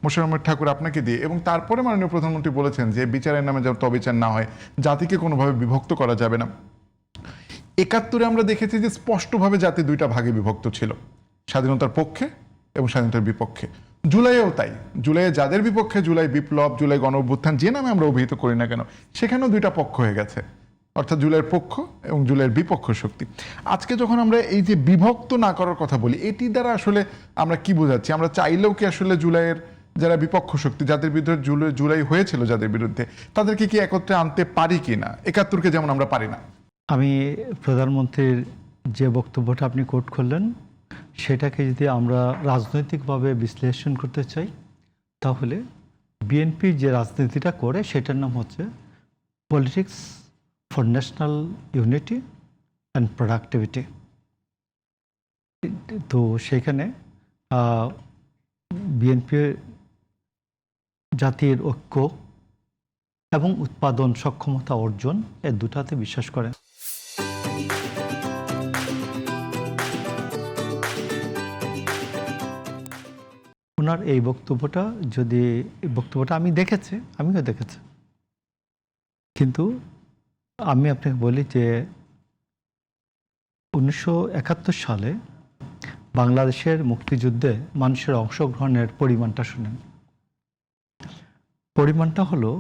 মোশাররফ আহমদ ঠাকুর আপনাকে দিয়ে, এবং তারপরে মাননীয় প্রধানমন্ত্রী বলেছেন যে বিচারের নামে যেন অবিচার না হয়, জাতিকে কোনোভাবে বিভক্ত করা যাবে না। ৭১-এ আমরা দেখেছি যে স্পষ্টভাবে জাতি দুইটা ভাগে বিভক্ত ছিল, স্বাধীনতার পক্ষে এবং স্বাধীনতার বিপক্ষে। জুলাইয়েও তাই, জুলাইয়ে যাদের বিপক্ষে জুলাই বিপ্লব, জুলাই গণ অভ্যুত্থান যে নামে আমরা অভিহিত করি না কেন, সেখানেও দুইটা পক্ষ হয়ে গেছে, অর্থাৎ জুলাইয়ের পক্ষ এবং জুলাইয়ের বিপক্ষ শক্তি। আজকে যখন আমরা এই যে বিভক্ত না করার কথা বলি, এটি দ্বারা আসলে আমরা কি বোঝাচ্ছি? আমরা চাইলেও কি আসলে জুলাইয়ের যারা বিপক্ষ শক্তি, যাদের বিরুদ্ধে জুলাই হয়েছিল, যাদের বিরুদ্ধে, তাদেরকে কি একত্রে আনতে পারি কি না? ৭১-কে যেমন আমরা পারি না। আমি প্রধানমন্ত্রীর যে বক্তব্যটা আপনি কোট করলেন, সেটাকে যদি আমরা রাজনৈতিকভাবে বিশ্লেষণ করতে চাই, তাহলে বিএনপি যে রাজনীতিটা করে সেটার নাম হচ্ছে politics for national unity and productivity. তো সেখানে বিএনপি জাতির ঐক্য এবং উৎপাদন সক্ষমতা অর্জন এ দুটাতে বিশ্বাস করেন। ওনার এই বক্তব্যটা আমি দেখেছি, আমিও দেখেছি, কিন্তু আমি আপনাকে বলি যে 1971 সালে বাংলাদেশের মুক্তিযুদ্ধে মানুষের অংশগ্রহণের পরিমাণটা শুনেন। পরিমাণটা হলো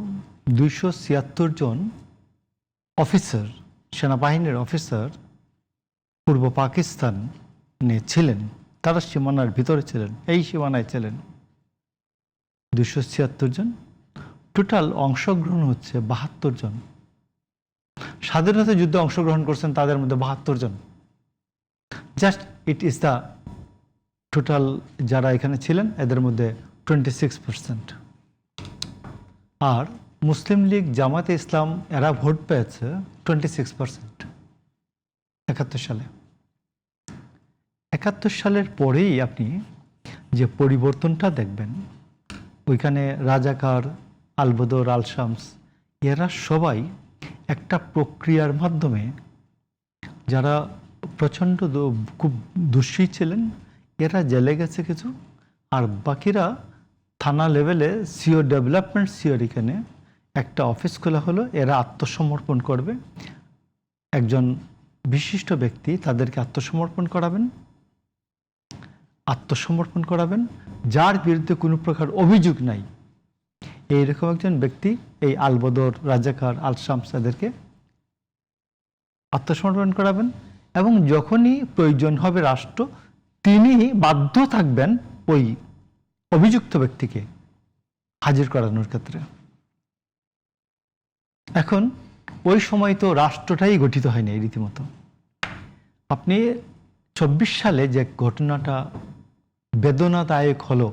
276 জন অফিসার, সেনাবাহিনীর অফিসার পূর্ব পাকিস্তানে ছিলেন, তারা সীমানার ভিতরে ছিলেন, এই সীমানায় ছিলেন 276 জন। টোটাল অংশগ্রহণ হচ্ছে 72 জন। স্বাধীনতা যুদ্ধে অংশগ্রহণ করছেন তাদের মধ্যে 72 জন। Just it is the total যারা এখানে ছিলেন এদের মধ্যে 26%। আর মুসলিম লীগ, জামাতে ইসলাম এরা ভোট পেয়েছে 26% 71 সালে। 71 সালের পরেই আপনি যে পরিবর্তনটা দেখবেন, ওইখানে রাজাকার, আলবদর, আল শামস এরা সবাই একটা প্রক্রিয়ার মাধ্যমে, যারা প্রচণ্ড খুব দুঃশী ছিলেন এরা জেলে গেছে কিছু, আর বাকিরা থানা লেভেলে সিও ডেভেলপমেন্ট সিওর এখানে একটা অফিস খোলা হলো, এরা আত্মসমর্পণ করবে। একজন বিশিষ্ট ব্যক্তি তাদেরকে আত্মসমর্পণ করাবেন, যার বিরুদ্ধে কোনো প্রকার অভিযোগ নাই, এইরকম একজন ব্যক্তি এই আলবদর, রাজাকার, আল শামস এদেরকে আত্মসমর্পণ করাবেন। এবং যখনই প্রয়োজন হবে রাষ্ট্র, তিনি বাধ্য থাকবেন ওই অভিযুক্ত ব্যক্তিকে হাজির করানোর ক্ষেত্রে। এখন ওই সময় তো রাষ্ট্রটাই গঠিত হয়নি রীতিমতো। আপনি 24 সালে যে ঘটনাটা বেদনাদায়ক হলো,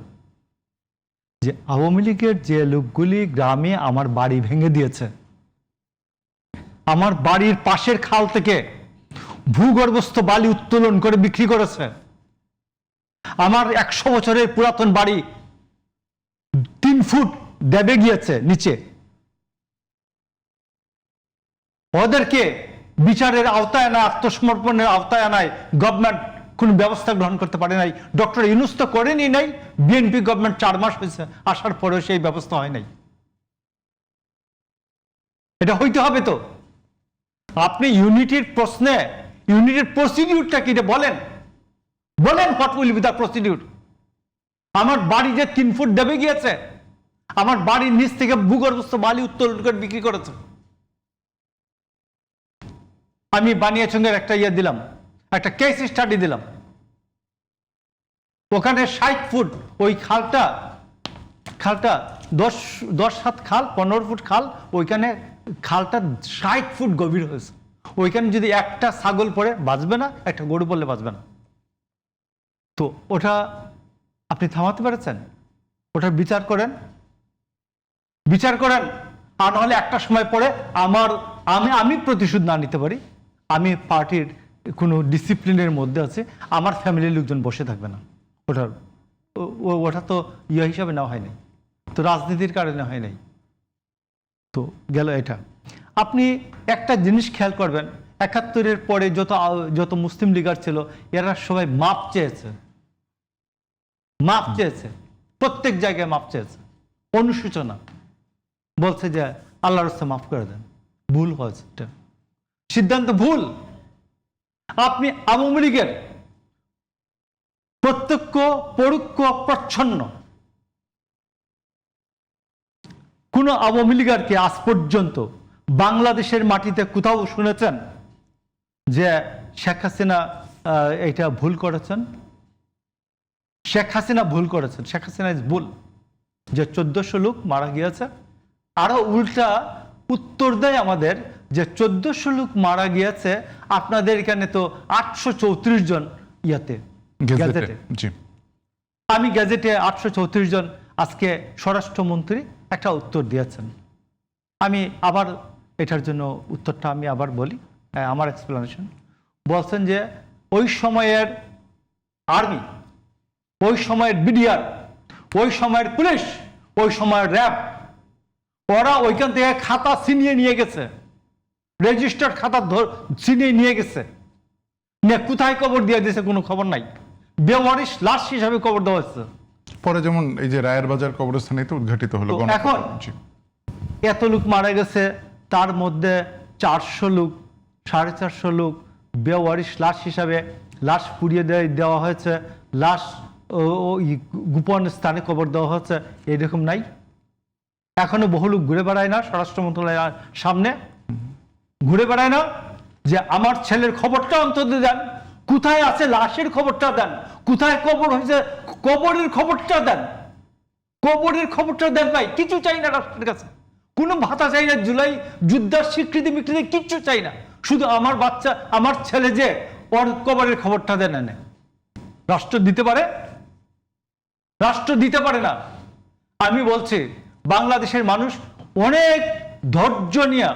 যে আওয়ামী লীগের যে লোকগুলি গ্রামে আমার বাড়ি ভেঙে দিয়েছে, আমার বাড়ির পাশের খাল থেকে ভূগর্ভস্থ বালি উত্তোলন করে বিক্রি করেছে, আমার 100 বছরের পুরাতন বাড়ি 3 ফুট দেবে গিয়েছে নিচে, ওদেরকে বিচারের আওতায় আনায়, আত্মসমর্পণের আওতায় আনায় গভর্নমেন্ট কোন ব্যবস্থা গ্রহণ করতে পারে নাই। ডক্টর ইউনূস তো করেনি নাই, বিএনপি গভর্নমেন্ট 4 মাস হয়েছে, আসার পরেও সেই ব্যবস্থা হয় নাই। এটা হইতে হবে তো। আপনি ইউনিটির প্রশ্নে ইউনিটির প্রসিডিউরটা কি বলেন what will be the procedure. আমার বাড়ি যে 3 ফুট দেবে গিয়েছে, আমার বাড়ির নিচ থেকে ভূগর্ভস্থ বালি উত্তোলন করে বিক্রি করেছে। আমি বানিয়াচঙ্গের একটা দিলাম, একটা কেস স্টাডি দিলাম। ওখানে 60 ফুট ওই খালটা 10 হাত খাল, 15 ফুট খাল, ওইখানে খালটা 60 ফুট গভীর হয়েছে। ওইখানে যদি একটা ছাগল পড়ে বাঁচবে না, একটা গরু পড়লে বাঁচবে না। তো ওটা আপনি থামাতে পেরেছেন? ওটার বিচার করেন, আর নাহলে একটা সময় পরে আমি প্রতিশোধ না নিতে পারি, আমি পার্টির কোনো ডিসিপ্লিনের মধ্যে আছে, আমার ফ্যামিলির লোকজন বসে থাকবে না। ওটা তো হিসাবে নেওয়া হয় নাই, তো রাজনীতির কারণে হয় নাই। তো গেল এটা। আপনি একটা জিনিস খেয়াল করবেন, 71-এর পরে যত মুসলিম লীগার ছিল এরা সবাই মাপ চেয়েছে। প্রত্যেক জায়গায় মাপ চেয়েছে, অনুশোচনা, বলছে যে আল্লাহর রাস্তায় মাফ করে দেন, ভুল হয়েছে, এটা সিদ্ধান্ত ভুল। আপনি আওয়ামী লীগের প্রত্যক্ষ পরোক্ষ প্রচ্ছন্ন কোন আওয়ামী লীগারকে আজ পর্যন্ত বাংলাদেশের মাটিতে কোথাও শুনেছেন যে শেখ হাসিনা এটা ভুল করেছেন? শেখ হাসিনা ভুল করেছেন, শেখ হাসিনা ভুল যে 1400 লোক মারা গিয়েছে। আরো উল্টা উত্তর দেয় আমাদের যে 1400 লোক মারা গিয়েছে, আপনাদের এখানে তো 834 জন ইয়াতে গ্যাজেটে। আমি গ্যাজেটে 834 জন আজকে স্বরাষ্ট্রমন্ত্রী একটা উত্তর দিয়েছেন। আমি আবার এটার জন্য উত্তরটা আমি আবার বলি, আমার এক্সপ্লেনেশন। বলছেন যে ওই সময়ের আর্মি, ওই সময়ের বিডিআর, ওই সময়ের পুলিশ, ওই সময়ের র্যাব, ওরা ওইখান থেকে খাতা ছিনিয়ে নিয়ে গেছে, রেজিস্টার্ড খাতা ছিনিয়ে নিয়ে গেছে, নিয়ে কোথায় কবর দিয়ে দিয়েছে কোনো খবর নাই, বেওয়ারিশ লাশ হিসাবে কবর দেওয়া হচ্ছে। পরে যেমন এই যে রায়ের বাজার কবরস্থানে তো উদ্ঘাটিত হলো। এখন এত লোক মারা গেছে, তার মধ্যে 400 লোক, 450 লোক বেওয়ারিশ লাশ হিসাবে লাশ পুড়িয়ে দেওয়া হয়েছে, লাশ গোপন স্থানে কবর দেওয়া হচ্ছে, এরকম নাই? এখনো বহু লোক ঘুরে বেড়ায় না স্বরাষ্ট্র মন্ত্রণালয়ের সামনে, ঘুরে বেড়ায় না যে আমার ছেলের খবরটা অন্তত দেন, কোথায় আছে লাশের খবরটা দেন, কোথায় কবর হয়েছে কবরের খবরটা দেন, কবরের খবরটা দেন ভাই। কিছু চাই না রাষ্ট্রের কাছে, কোনো ভাতা চাই না, জুলাই যুদ্ধের স্বীকৃতি মিকৃতি কিচ্ছু চাই না, শুধু আমার বাচ্চা, আমার ছেলে যে ওর কবরের খবরটা দেন এনে। রাষ্ট্র দিতে পারে? রাষ্ট্র দিতে পারে না। আমি বলছি বাংলাদেশের মানুষ অনেক ধৈর্য নিয়ে,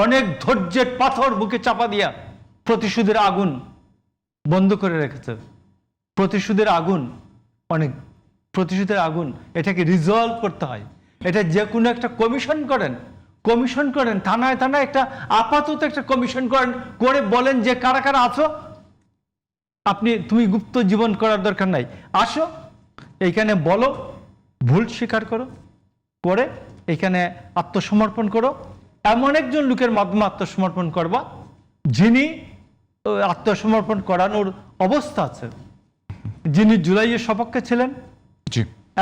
অনেক ধৈর্যের পাথর বুকে চাপা দিয়া প্রতিশোধের আগুন বন্ধ করে রেখেছে। প্রতিশোধের আগুন, অনেক প্রতিশোধের আগুন, এটাকে রিজলভ করতে হয়। এটা যে কোনো একটা কমিশন করেন, কমিশন করেন, থানায় থানায় একটা আপাতত একটা কমিশন করেন, করে বলেন যে কারা কারা আছো, তুমি গুপ্ত জীবন করার দরকার নাই, আসো এইখানে বলো, ভুল স্বীকার করো, করে এখানে আত্মসমর্পণ করো। এমন একজন লোকের মাধ্যমে আত্মসমর্পণ করবা যিনি আত্মসমর্পণ করানোর অবস্থা আছে, যিনি জুলাইয়ের সপক্ষে ছিলেন,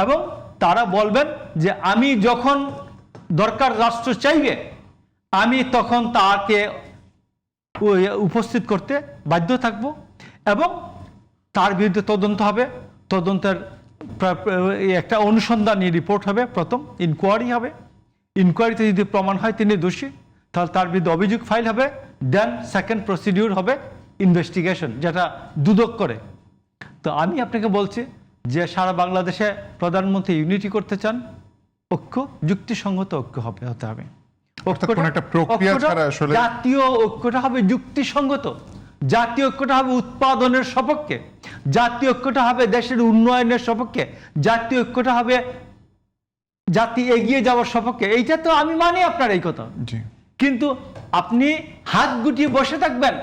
এবং তারা বলবেন যে আমি যখন দরকার রাষ্ট্র চাইবে আমি তখন তাকে উপস্থিত করতে বাধ্য থাকব, এবং তার বিরুদ্ধে তদন্ত হবে, তদন্তের একটা অনুসন্ধানী রিপোর্ট হবে, প্রথম ইনকোয়ারি হবে, ইনকোয়ারিতে যদি প্রমাণ হয় তিনি দোষী তাহলে তার বিরুদ্ধে অভিযোগ ফাইল হবে, দেন সেকেন্ড প্রসিডিউর হবে ইনভেস্টিগেশন, যেটা দুদক করে। তো আমি আপনাকে বলছি যে সারা বাংলাদেশে প্রধানমন্ত্রী ইউনিটি করতে চান, ঐক্য, যুক্তিসঙ্গত ঐক্য হতে হবে। জাতীয় ঐক্যটা হবে যুক্তিসঙ্গত, জাতীয় ঐক্যটা হবে উৎপাদনের সপক্ষে, জাতীয় ঐক্যটা হবে দেশের উন্নয়নের সপক্ষে, জাতীয় ঐক্যটা হবে জাতি এগিয়ে যাওয়ার সপক্ষে। এইটা তো আমি মানি আপনার এই কথা, কিন্তু আপনি হাত গুটিয়ে বসে থাকবেন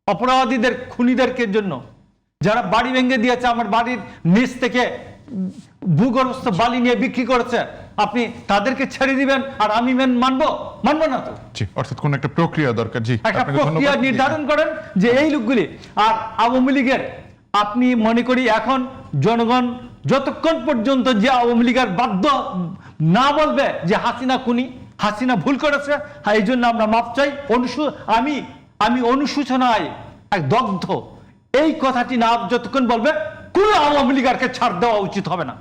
অপরাধীদের, খুনিদেরকে জন্য, যারা বাড়ি ভেঙে দিয়েছে, আমার বাড়ির নিচ থেকে ভূগর্ভস্থ বালি নিয়ে বিক্রি করেছে, আপনি তাদেরকে ছেড়ে দিবেন আর আমি মানবো না তো। অর্থাৎ কোন একটা প্রক্রিয়া দরকার। একটা প্রক্রিয়া নির্ধারণ করেন যে এই লোকগুলি। আর আওয়ামী লীগের আপনি মনে করি এখন জনগণ যতক্ষণ পর্যন্ত যে আওয়ামী লীগের বাধ্য না বলবে যে হাসিনা খুনি, হাসিনা ভুল করেছে, এই জন্য আমরা মাপ চাই, আমি অনুশোচনায় এক দগ্ধ, এই কথাটি না যতক্ষণ বলবে কোন আওয়ামী লীগকে ছাড় দেওয়া উচিত হবে না।